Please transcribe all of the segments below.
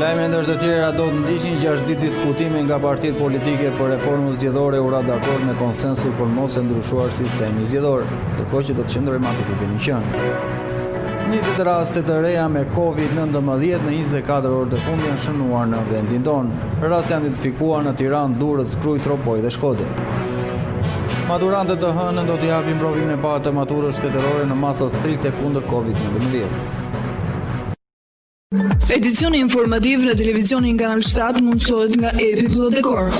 lajme ndër të tjera do të ndiqnin 6 ditë diskutime nga partitë politike për reformën zgjedhore u ra dakord me konsensus për mos e ndryshuar sistemi zgjedhor, ndërkohë që do të qëndrojmë aty ku kemi qenë. 20 raste të reja me COVID-19 në 24 orë të fundit janë shënuar në vendin tonë. Raste janë identifikuar në Tiranë, Durrës, Krujt, Tropoj dhe Shkodër. Maturantët të hënën do t'i japin provimin e parë të maturës shtetërore në masa strikte kundër COVID-19. Edicioni informativ në televizionin Kanal 7 mundësohet nga Epi Plodekor.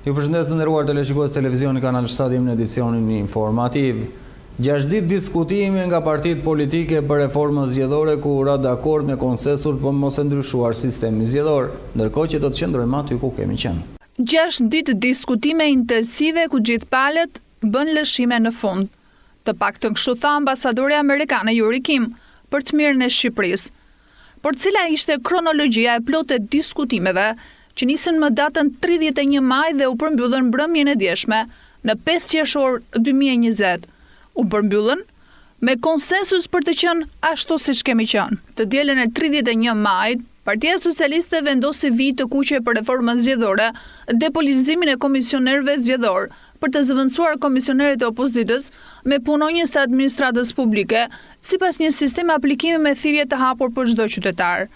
Ju përshëndes të nderuar teleshikues televizioni Kanal 7 në edicionin informativ. 6 ditë diskutimi nga partitë politike për reformën zgjedhore ku u ra dakord me konsensus për mos e ndryshuar sistemin zgjedhor, ndërkohë që do të qëndrojmë aty ku kemi qenë. 6 ditë diskutime intensive ku gjithë palët bën lëshime në fund. Të paktën kështu tha ambasadori amerikane Yuri Kim për të mirën e Shqipërisë. Por cila ishte kronologjia e plotë e diskutimeve që nisën më datën 31 maj dhe u përmbyllën mbrëmjen e djeshme në 5 qershor 2020. U përmbyllën me konsensus për të qenë ashtu siç kemi qenë. Të dielën e 31 majit, Partia Socialiste vendosi vijë të kuqe për reformën zgjedhore, depolitizimin e komisionerëve zgjedhor, për të zëvendësuar komisionerët e opozitës me punonjës të administratës publike, sipas një sistemi aplikimi me thirrje të hapur për çdo qytetar.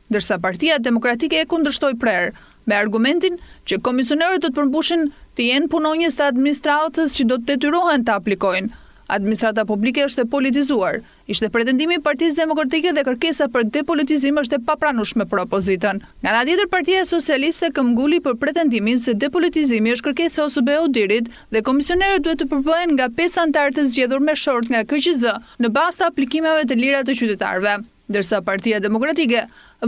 Ndërsa Partia Demokratike e kundërshtoi prerë, me argumentin që komisionerët do të përmbushin të jenë punonjës të administratës që do të detyrohen të aplikojnë. Administrata publike është e politizuar, ishte pretendimi i Partisë Demokratike dhe kërkesa për depolitizim është e papranueshme për opozitën. Nga ana tjetër, Partia Socialiste këmbguli për pretendimin se depolitizimi është kërkesë e OSBE-ut dhe komisionerët duhet të përbëhen nga 5 anëtarë të zgjedhur me short nga KQZ në bazë të aplikimeve të lira të qytetarëve. Ndërsa Partia Demokratike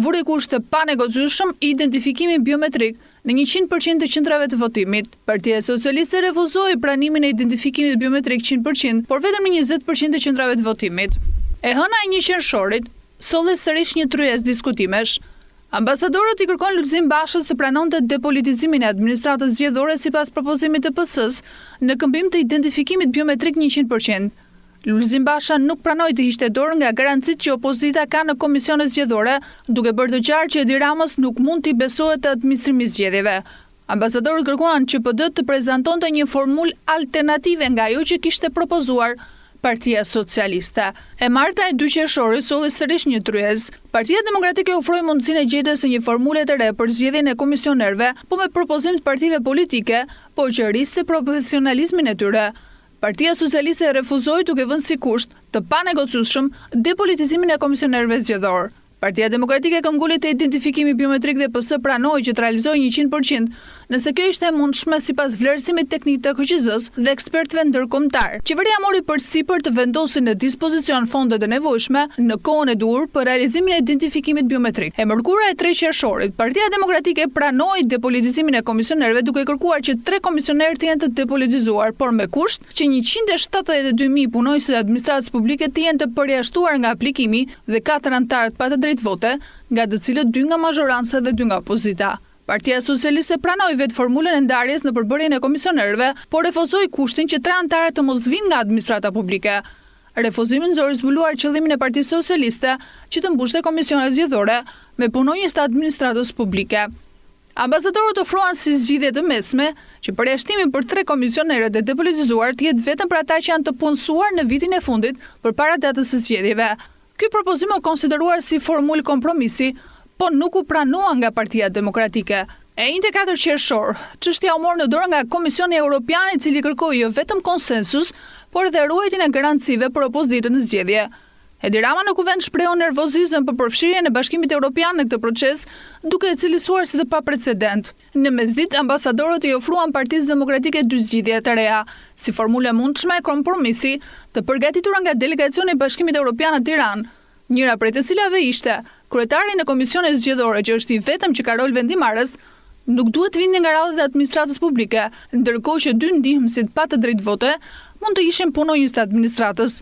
vuri kusht të panegociueshëm identifikimin biometrik në 100% të qendrave të votimit. Partia Socialiste refuzoi pranimin e identifikimit biometrik 100%, por vetëm në 20% të qendrave të votimit. E hëna e 1 qershorit solli sërish një tryezë diskutimesh. Ambasadorët i kërkojnë Lulzim Bashës të pranonte depolitizimin e administratës zgjedhore sipas propozimit të PS-s në këmbim të identifikimit biometrik 100%. Lulzim Basha nuk pranoi të hiqte dorë nga garancitë që opozita ka në komisionet zgjedhore, duke bërë të qartë që Edi Ramës nuk mund t'i besohet të administrimit zgjedhjeve. Ambasadorët kërkuan që PD të prezantonte një formulë alternative nga ajo që kishte propozuar Partia Socialiste. E marta e 2 qershorit solli sërish një tryezë. Partia Demokratike ofroi mundësinë e gjetjes së një formule të re për zgjedhjen e komisionerëve, po me propozim të partive politike, por që rriste profesionalizmin e tyre. Partia Socialiste refuzoi duke vënë si kusht të panegociueshëm depolitizimin e komisionerëve zgjedhor. Partia Demokratike këmbguli te identifikimi biometrik dhe PS pranoi që të realizojë 100%, nëse kjo ishte e mundshme sipas vlerësimit teknik të KQZ-s dhe ekspertëve ndërkombëtar. Qeveria mori përsipër të vendosë në dispozicion fondet e nevojshme në kohën e duhur për realizimin e identifikimit biometrik. E mërkura e 3 qershorit, Partia Demokratike pranoi depolitizimin e komisionerëve duke kërkuar që 3 komisionerë të jenë të depolitizuar, por me kusht që 172.000 punonjës të administratës publike të jenë të përjashtuar nga aplikimi dhe 4 anëtarë pa të drejtë vote, nga të cilët 2 nga mazhoranca dhe 2 nga opozita. Partia Socialiste pranoi vetë formulën e ndarjes në përbërjen e komisionerëve, por refuzoi kushtin që 3 anëtarë të mos vinë nga administrata publike. Refuzimin zori zbuluar qëllimin e Partisë Socialiste që të mbushte komisionet zgjedhore me punonjës të administratës publike. Ambasadorët ofruan si zgjidhje të mesme që përjashtimi për 3 komisionerët e depolitizuar të jetë vetëm për ata që janë të punësuar në vitin e fundit përpara datës së zgjedhjeve. Ky propozim u konsideruar si formulë kompromisi, po nuk u pranua nga Partia Demokratike. E 24 qershor, çështja u mor në dorë nga Komisioni Evropian, i cili kërkoi jo vetëm konsensus, por edhe ruajtjen e garancive për opozitën në zgjedhje. Edi Rama në kuvent shprehu nervozizëm për përfshirjen e Bashkimit Evropian në këtë proces, duke e cilësuar si të paprecedent. Në mesditë, ambasadorët i ofruan Partisë Demokratike 2 zgjidhje të reja, si formule mundshme e kompromisi të përgatitura nga delegacioni i Bashkimit Evropian në Tiranë, Njëra prej të cilave ishte kryetari në komisionin zgjedhore, që është i vetëm që ka rol vendimarrës, nuk duhet vinte nga radhët e administratës publike, ndërkohë që 2 ndihmësit pa të drejtë vote mund të ishin punonjës të administratës.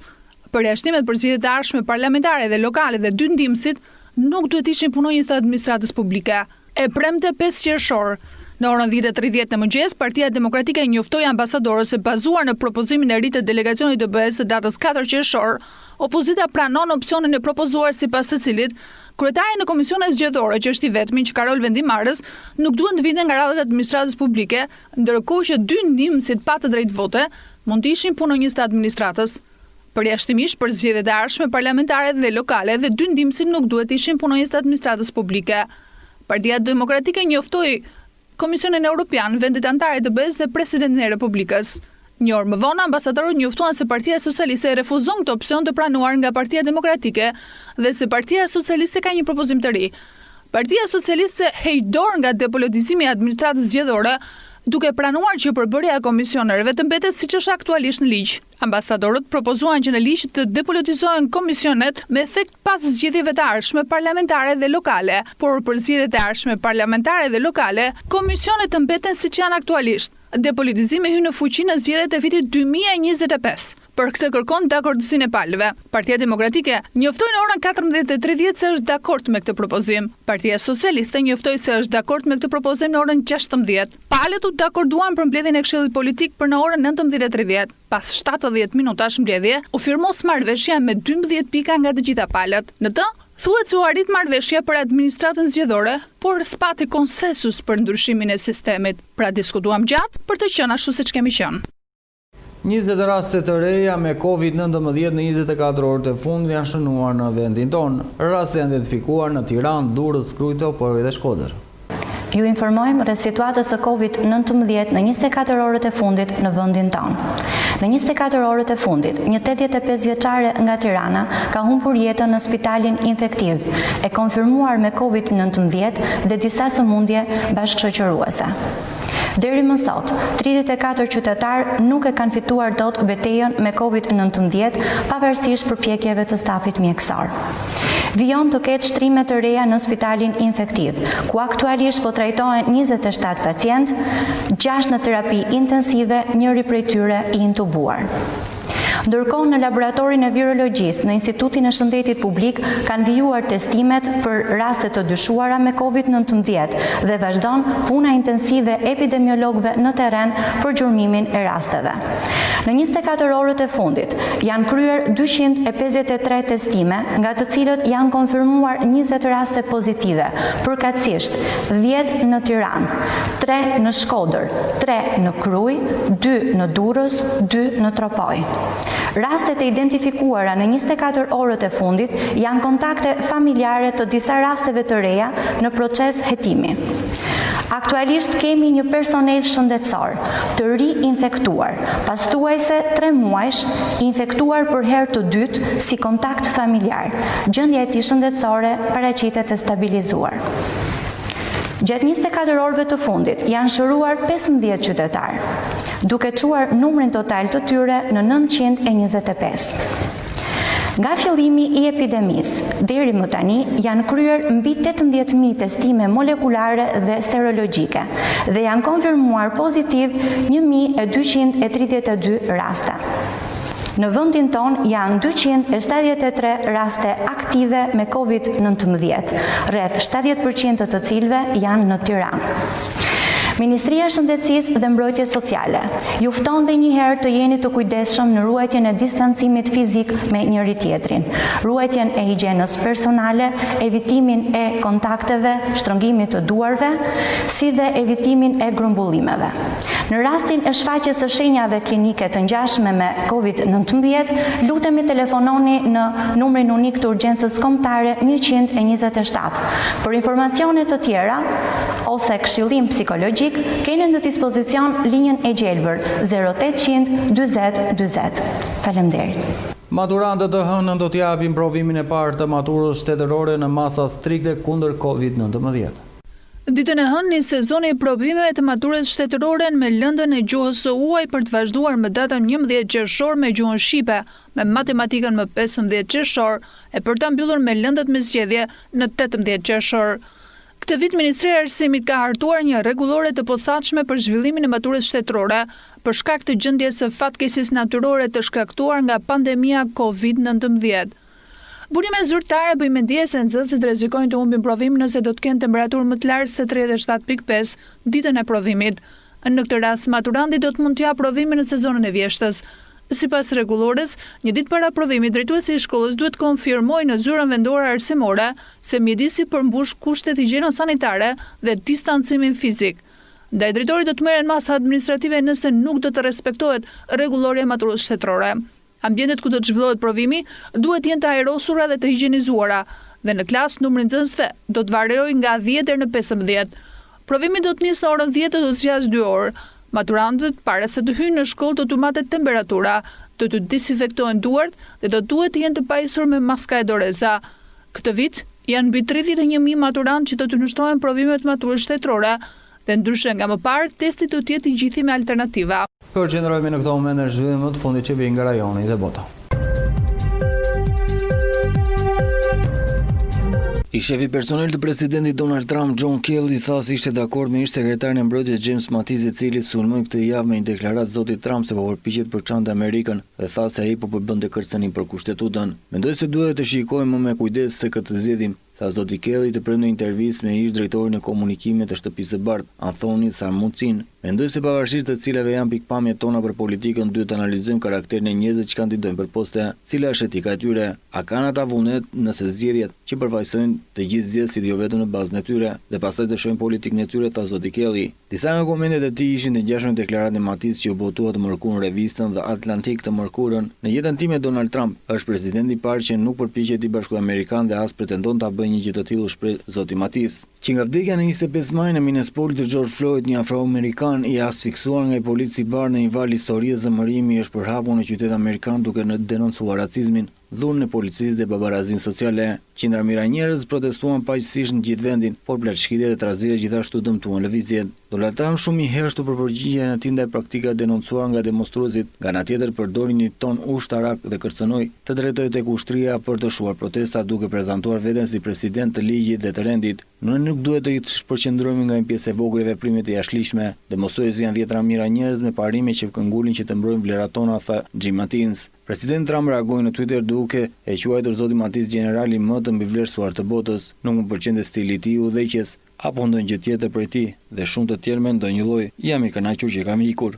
Përjashtimet për zgjedhjet e ardhshme parlamentare dhe lokale dhe 2 ndihmësit nuk duhet ishin punonjës të administratës publike. E premte 5 qershor. Në orën 10:30 në mëngjes, Partia Demokratike njoftoi ambasadorës se bazuar në propozimin e ri të delegacionit të BE-s së datës 4 qershor, opozita pranon opsionin e propozuar sipas të cilit kryetari në komisionin zgjedhore, që është i vetmi që ka rol vendimarrës, nuk duhet të vinte nga radhët e administratës publike, ndërkohë që 2 ndihmësit pa të drejtë vote mund të ishin punonjës të administratës. Përjashtimisht për zgjedhjet e ardhshme parlamentare dhe lokale dhe 2 ndihmësit nuk duhet të ishin punonjës të administratës publike. Partia Demokratike njoftoi Komisionin Evropian, vendet anëtare të BE-s dhe presidentin e Republikës. Një orë më vonë, ambasadorët njoftuan se Partia Socialiste refuzon këtë opsion të pranuar nga Partia Demokratike dhe se Partia Socialiste ka një propozim të ri. Partia Socialiste heq dorë nga depolitizimi i administratës zgjedhore, duke pranuar që përbërja e komisionerëve të mbetet siç është aktualisht në ligj. Ambasadorët propozuan që në ligj të depolitizohen komisionet me efekt pas zgjedhjeve të ardhshme parlamentare dhe lokale, por për zgjedhjet e ardhshme parlamentare dhe lokale, komisionet të mbeten siç janë aktualisht. Depolitizimi hyn në fuqi në zgjedhjet e vitit 2025. Për këtë kërkon dakordësinë e palëve. Partia Demokratike njoftoi në orën 14:30 se është dakord me këtë propozim. Partia Socialiste njoftoi se është dakord me këtë propozim në orën 16. Palët u dakorduan për mbledhjen e Këshillit Politik për në orën 19:30. Pas 70 minutash mbledhje, u firmos marrëveshja me 12 pika nga të gjitha palët. Në të thuhet se u arrit marrëveshja për administratën zgjedhore, por s'pati konsensus për ndryshimin e sistemit. Pra diskutuam gjatë për të qenë ashtu siç kemi qenë. 20 raste të reja me COVID-19 në 24 orët e fundit janë shënuar në vendin tonë. Raste janë identifikuar në Tiranë, Durrës, Krujtë, por edhe Shkodër. Ju informojmë rreth situatës së COVID-19 në 24 orët e fundit në vendin tonë. Në 24 orët e fundit, një 85 vjeçare nga Tirana ka humbur jetën në spitalin infektiv, e konfirmuar me COVID-19 dhe disa sëmundje bashkëshoqëruese. Deri më sot, 34 qytetar nuk e kanë fituar dot betejën me COVID-19 pavarësisht përpjekjeve të stafit mjekësor. Vijon të ketë shtrime të reja në spitalin infektiv, ku aktualisht po trajtohen 27 pacient, 6 në terapi intensive, njëri prej tyre i intubuar. Ndërkohë në laboratorin e virologjisë në Institutin e Shëndetit Publik kanë vijuar testimet për raste të dyshuara me COVID-19 dhe vazhdon puna intensive epidemiologëve në terren për gjurmimin e rasteve. Në 24 orët e fundit janë kryer 253 testime, nga të cilët janë konfirmuar 20 raste pozitive, përkatësisht 10 në Tiranë, 3 në Shkodër, 3 në Krujë, 2 në Durrës, 2 në Tropoj. Rastet e identifikuara në 24 orët e fundit janë kontakte familjare të disa rasteve të reja në proces hetimi. Aktualisht kemi një personel shëndetësor të ri infektuar, pas thuajse 3 muajsh infektuar për herë të dytë si kontakt familjar. Gjendja e tij shëndetësore paraqitet e stabilizuar. Gjatë 24 orëve të fundit janë shëruar 15 qytetar, duke çuar numrin total të tyre në 925. Nga fillimi i epidemisë deri më tani janë kryer mbi 18.000 testime molekulare dhe serologjike dhe janë konfirmuar pozitiv 1.232 raste. Në vendin ton janë 273 raste aktive me COVID-19, rreth 70% të cilëve janë në Tiranë. Ministria e Shëndetësisë dhe Mbrojtjes Sociale ju fton dhe një herë të jeni të kujdesshëm në ruajtjen e distancimit fizik me njëri tjetrin, ruajtjen e higjienës personale, evitimin e kontakteve, shtrëngimit të duarve, si dhe evitimin e grumbullimeve. Në rastin e shfaqjes së shenjave klinike të ngjashme me COVID-19, lutemi telefononi në numrin unik të urgjencës kombëtare 127. Për informacione të tjera ose këshillim psikologjik, keni në dispozicion linjën e gjelbër 0800 40 40. Faleminderit. Maturantët të hënën do t'japin provimin e parë të maturës shtetërore në masa strikte kundër COVID-19. Ditën e hënë nis sezoni i provimeve të maturës shtetërore me lëndën e gjuhës së huaj për të vazhduar më datën 11 qershor me gjuhën shqipe, me matematikën më 15 qershor e për ta mbyllur me lëndët me zgjedhje në 18 qershor. Këtë vit Ministria e Arsimit ka hartuar një rregullore të posaçme për zhvillimin e maturës shtetërore për shkak të gjendjes së fatkeqësisë natyrore të shkaktuar nga pandemia COVID-19. Burime zyrtare bëjnë mendje se nxënësit rrezikojnë të humbin provimin nëse do të kenë temperaturë më të lartë se 37.5 ditën e provimit. Në këtë rast, maturanti do të mund të japë provimin në sezonin e vjeshtës. Sipas rregullores, një ditë para provimit, drejtuesi i shkollës duhet konfirmojë në zyrën vendore arsimore se mjedisi përmbush kushtet higjieno-sanitare dhe distancimin fizik. Ndaj drejtorit do të merren masa administrative nëse nuk do të respektohet rregullorja e maturës shtetërore. Ambientet ku do të zhvillohet provimi duhet jenë të ajrosura dhe të higjenizuara dhe në klasë numri nxënësve do të variojë nga 10 deri në 15. Provimi do të nisë në orën 10 dhe do të zgjasë 2 orë. Maturantët para se të hyjnë në shkollë do të matet temperatura, do të dezinfektohen duart dhe do duhet të jenë të pajisur me maska e doreza. Këtë vit janë mbi 31.000 maturantë që do të nënshtrohen provimet maturës shtetërore dhe ndryshe nga më parë, testi do të jetë i gjithë me alternativa. Përqendrohemi në këto momente në zhvillim më të fundit që vjen nga rajoni dhe bota. I shefi personel të presidentit Donald Trump, John Kelly, tha se ishte dakord me ish sekretarin e mbrojtjes James Mattis, i cili sulmoi këtë javë me një deklaratë zotit Trump se po përpiqet të përçante Amerikën dhe tha se ai po bënte kërcënim për kushtetutën. Mendoj se duhet të shikojmë më me kujdes se këtë zgjedhim, tha zoti Kelly të premte në intervistë me ish drejtorin e komunikimit të shtëpisë së bardhë, Anthony Sarmucin. Mendoj se pavarësisht të cilave janë pikpamjet tona për politikën, duhet të analizojmë karakterin e njerëzve që kandidojnë për poste, cila është etika e tyre, a kanë ata vullnet nëse zgjedhjet që përfaqësojnë të gjithë zgjedhësit jo vetëm në bazën e tyre, dhe pastaj të shohim politikën e tyre, tha zoti Kelly. Disa nga komentet e tij ishin të ngjashme me deklaratën e Mattis që u botua të mërkurën revistën The Atlantic të mërkurën. Në jetën time Donald Trump është presidenti i parë që nuk përpiqet i bashkuar amerikan dhe as pretendon ta bëjë një gjë të tillë, shpreh zoti Mattis. Që nga vdekja në 25 maj në Minneapolis të George Floyd, një afroamerikan i asfiksuar nga i polici i bardhë në një val historisë, zëmërimi është përhapur në qytet amerikan duke denoncuar racizmin, dhunën e policisë dhe babarazin sociale. Qindra mijëra njerëz protestuan paqësisht në gjithë vendin, por plaçshkitjet dhe trazira gjithashtu dëmtuan lëvizjet. Donald Trump shumë i hershtu për përgjigjen e tij ndaj praktikave denoncuar nga demonstruesit, nga ana tjetër përdori një ton ushtarak dhe kërcënoi të drejtojë tek ushtria për të shuar protesta, duke prezantuar veten si president të ligjit dhe të rendit. Ne nuk duhet të shpërqendrohemi nga një pjesë e vogël e veprimeve të jashtëligjshme. Demonstruesit janë 10 mijëra njerëz me parime që këngulin që të mbrojnë vlerat tona, tha Jim Mattis. President Trump reagoi në Twitter duke e quajtur zotin Mattis generali më të mbivlerësuar të botës. Nuk më pëlqente stili i tij udhëheqjes apo ndonjë gjë tjetër për ti, dhe shumë të tjerë mendojnë një lloj, jam i kënaqur që kam ikur.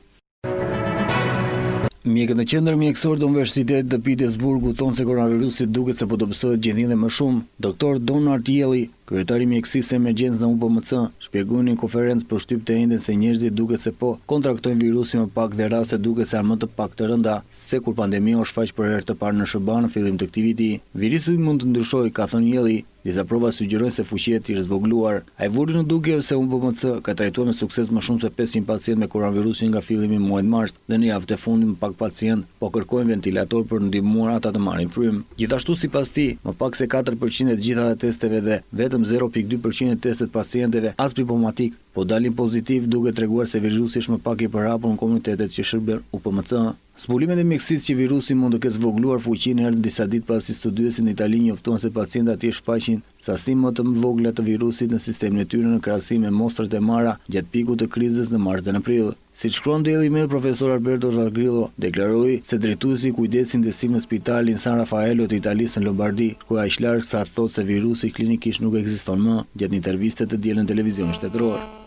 Mjekët në qendër mjekësore të Universitetit të Pittsburghut thonë se koronavirusi duket se po dobësohet gjithnjë dhe më shumë. Dr. Donald Yelli, kryetari i mjekësisë së emergjencës në UPMC, shpjegoi në një konferencë për shtyp të enden se njerëzit duket se po kontraktojnë virusin më pak dhe rastet duket se janë më të pak të rënda se kur pandemia u shfaq për herë të parë në SBA në fillim të këtij viti. Virusi mund të ndryshojë, ka thënë Yelli. Disa prova sugjerojnë se fuqia e tij është zvogëluar. Ai vuri në dukje se UPMC ka trajtuar me sukses më shumë se 500 pacientë me koronavirusin nga fillimi i muajit mars dhe në javët e fundit më pak pacientë po kërkojnë ventilator për ndihmuar ata të marrin frymë. Gjithashtu sipas tij, më pak se 4% e gjitha testeve dhe vetëm 0.2% e testet pacientëve asymptomatik po dalin pozitiv, duke treguar se virusi është më pak i përhapur në komunitetet që shërben UPMC. Zbulimet e mjekësisë që virusi mund të ketë zvogëluar fuqinë erdhën disa ditë pasi studiosi në Itali njoftuan se pacientët atje shfaqin sasi më të vogla të virusit në sistemin e tyre në krahasim me mostrat e marra gjatë pikut të krizës në mars dhe në prill. Siç shkruan Daily Mail, profesor Alberto Zagrillo deklaroi se drejtuesi i kujdesit intensivë në spitalin San Raffaello të Italisë në Lombardi, ku aq larg sa thotë se virusi klinikisht nuk ekziston më, gjatë një interviste të dielën në televizion shtetëror.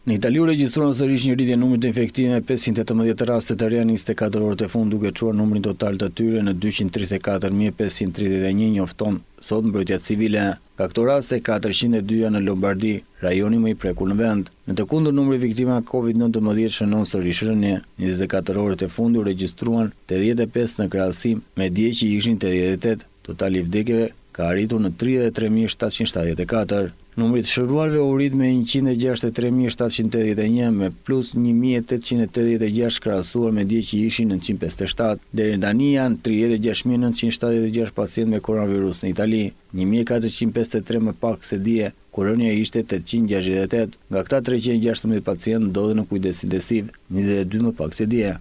Në Itali u regjistruan sërish një rritje numrit të infektimeve me 518 raste të reja në 24 orët e fundit, duke çuar numrin total të tyre në 234.531, njofton sot mbrojtja civile. Ka këto raste 402 janë në Lombardi, rajoni më i prekur në vend. Në të kundër, numri viktimave COVID-19 shënon sërish rënje. 24 orët e fundit u regjistruan 85 në krahasim me dje që ishin 88. Totali i vdekjeve ka arritur në 33.774. Numri të shëruarve u rrit me 163.781 me plus 1.886 krahasuar me dje që ishin 957. Deri tani janë 36.976 pacientë me koronavirus në Itali, 1.453 më pak se dje kur rënja ishte 868, nga këta 316 pacientë ndodhen në kujdes intensiv, 22 më pak se dje.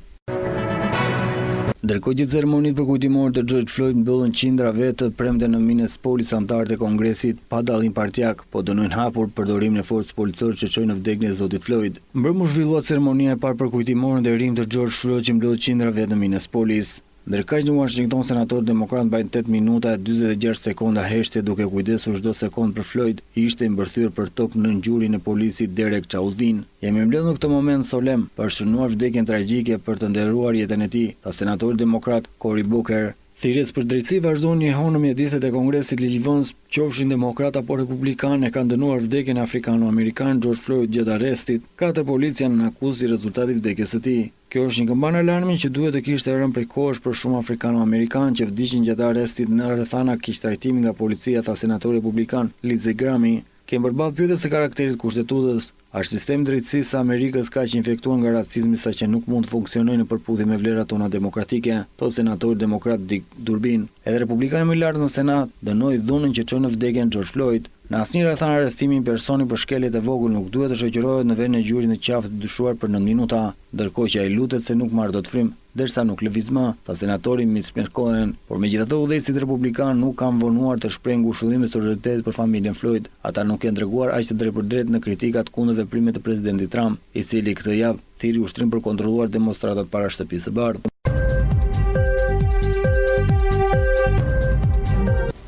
Ndërkohë që ceremonitë për kujtimor të George Floyd mbyllën qindra të premte në Minneapolis anëtarët e Kongresit pa dallim partijak, po dënojnë hapur përdorimin e forcës policore që çoi në vdekjen e zotit Floyd. Mbrëmë u zhvillua ceremonia e parë për kujtimorin e rim të George Floyd që mbyll qindra në Minneapolis. Ndërkaq në Washington, senatorët demokratë mbajnë 8 minuta e 46 sekonda heshtje duke kujdesur çdo sekond për Floyd, ishte mbërthyer për tokë në ngjyrin e polisit Derek Chauvin. Jemi mbledhur në këtë moment solem për shënuar vdekjen tragjike për të nderuar jetën e tij, tha senatori demokrat Cory Booker. Thirrjes për drejtësi vazhdon një herë në mjedeset e Kongresit ligjvënës, qofshin demokrat apo republikanë, kanë dënuar vdekjen e afrikano-amerikan George Floyd gjatë arrestit. 4 policia janë në akuzë si rezultati i vdekjes së tij. Kjo është një këmbën alarmi që duhet të kishte rënë prej kohësh për shumë afrikano-amerikanë që vdiqin gjatë arrestit në rrethana keqtrajtimi nga policia, tha senatori republikan Lindsey Graham. Kemë përballë pyetjes së karakterit kushtetutës. Është sistemi drejtësisë së Amerikës kaq infektuar nga racizmi saqë nuk mund të funksionojë në përputhje me vlerat tona demokratike, thot senatori demokrat Dick Durbin. Edhe republikani më i lartë në Senat dënoi dhunën që çon në vdekjen George Floyd. Në asnjë rrethana arrestimi i personi për shkeljet e vogël nuk duhet të shoqërohet në vend në gjurin e qafë të dyshuar për 9 minuta, ndërkohë që ai lutet se nuk marr dot frymë, derisa nuk lëviz më, tha senatori Mitch McConnell. Por megjithatë udhëheqësit republikan nuk kanë vonuar të shprehin ngushëllime solidariteti për familjen Floyd. Ata nuk kanë treguar aq të drejtpërdrejtë në kritikat kundër veprimeve të presidentit Trump, i cili këtë javë thiri ushtrim për kontrolluar demonstratat para shtëpisë së bardhë.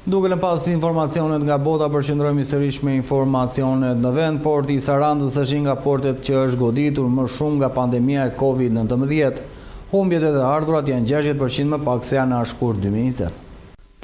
Duke në pas informacionet nga bota, përqendrojmë sërish me informacionet në vend. Porti i Sarandës është një nga portet që është goditur më shumë nga pandemia e COVID-19. Humbjet e të ardhurat janë 60% më pak se janar shkurt 2020.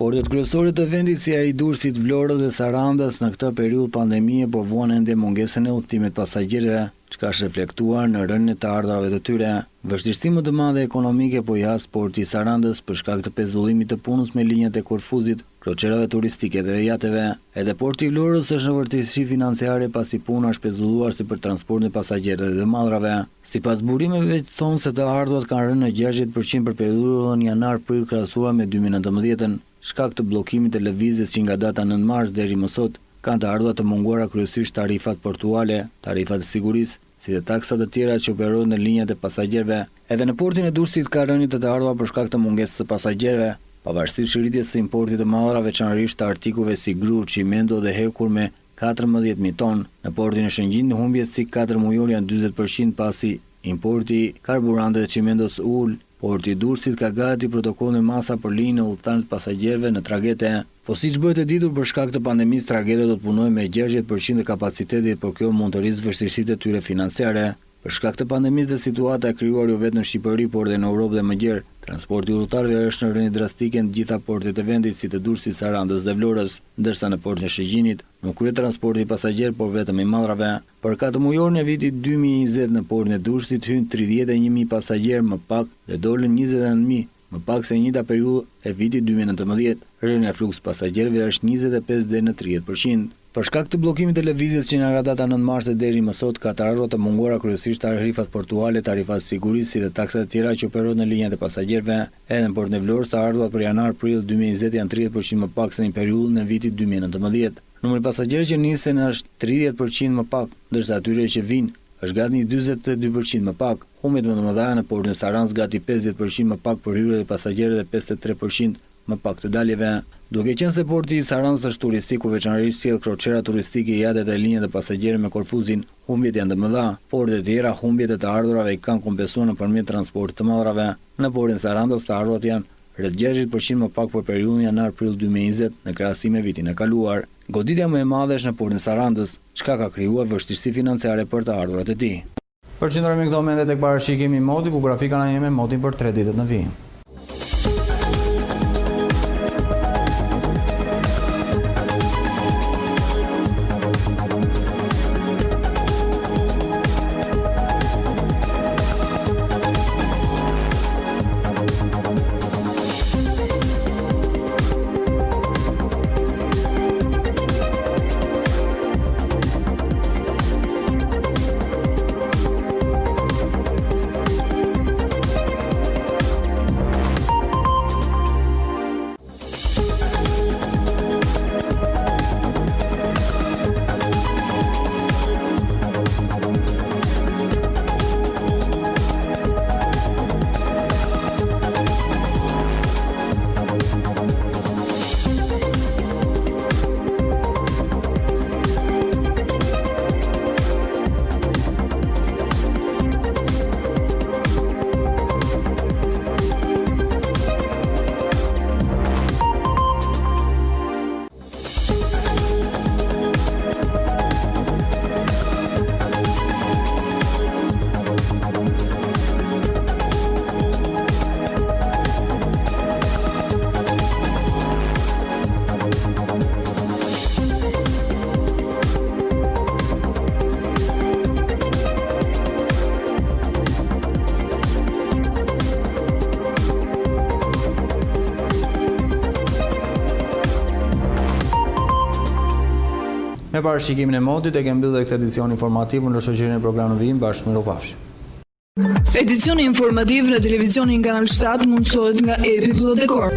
Portet kryesore të vendit si ai Durrësit, Vlorës dhe Sarandës në këtë periudhë pandemie po vuan ende mungesën e udhëtimit pasagjerëve, çka është reflektuar në rënien e të ardhurave të tyre. Vështirësi më të madhe ekonomike po jas porti i Sarandës për shkak të pezullimit të punës me linjat e Korfuzit, kroqerave turistike dhe jateve. Edhe porti i Vlorës është në vërtetësi financiare pasi puna është pezulluar si për transportin e pasagjerëve dhe madrave. Sipas burimeve thonë se të ardhurat kanë rënë në 60% për periudhën janar-prill krahasuar me 2019-ën, shkak të bllokimit të lëvizjes që nga data 9 mars deri më sot kanë të ardhurat të munguara kryesisht tarifat portuale, tarifat e sigurisë, si dhe taksat të tjera që operojnë në linjat e pasagjerëve. Edhe në portin e Durrësit ka rënje të ardhura për shkak të mungesës së pasagjerëve, pavarësisht rritjes së importit të madrave, veçanërisht të artikujve si gru, çimento dhe hekur me 14.000 ton. Në portin e Shëngjit humbjet si 4 mujor janë 40% pasi importi karburante dhe çimentos ul. Porti i Durrësit ka gati protokollin masa për linjën e udhëtimit pasagjerëve në tragete. Po siç bëhet e ditur, për shkak të pandemisë, tragetet do të punojnë me 60% të kapacitetit, por kjo mund të rrisë vështirësitë e tyre financiare. Për shkak të pandemisë dhe situata e krijuar jo vetëm në Shqipëri, por edhe në Europë dhe më gjerë, transporti udhëtarëve është në rënje drastike në gjitha portet e vendit si të Durrësit, Sarandës dhe Vlorës, ndërsa në portin e Shëngjinit nuk kryehet transporti i pasagjerë, por vetëm i madrave. Për 4 mujorin e vitit 2020 në portin e Durrësit hyn 31.000 pasagjerë më pak dhe dolën 29.000, më pak se njëjta periudhë e vitit 2019. Rënja e fluksit pasagjerëve është 25 deri në 30%. Për shkak të bllokimit të lëvizjes që nga data 9 mars deri më sot ka të ardhur të munguara kryesisht tarifat portuale, tarifat sigurisë dhe taksat e tjera që operojnë në linjat e pasagjerëve. Edhe në portin e Vlorës të ardhurat për janar-prill 2020 janë 30% më pak se në periudhën e vitit 2019. Numri i pasagjerëve që nisin është 30% më pak, ndërsa atyre që vinë është gati 42% më pak. Humbjet më të mëdha në portin e Sarandës gati 50% më pak për hyrjet e pasagjerëve dhe 53% më pak të daljeve. Duke qenë se porti i Sarandës është turistik, ku veçanërisht sjell kroqera turistike, jatet dhe linjat e pasagjerëve me Korfuzin, humbjet janë të mëdha. Portet e tjera humbjet e të ardhurave i kanë kompensuar nëpërmjet transportit të madrave. Në portin e Sarandës të ardhurat janë rreth 60% më pak për periudhën janar-prill 2020 në krahasim me vitin e kaluar. Goditja më e madhe është në portin e Sarandës, çka ka krijuar vështirësi financiare për të ardhurat e tij. Përqendrohemi këto momente tek parashikimi i motit, ku grafika na jemi motin për 3 ditët në vijim. Me parashikimin e modit e kemi mbyllur këtë edicion informativ në shoqërinë e programit Vim bashkë mirupafshim. Edicioni informativ në televizionin Kanal 7 mundësohet nga Epi Plot Dekor.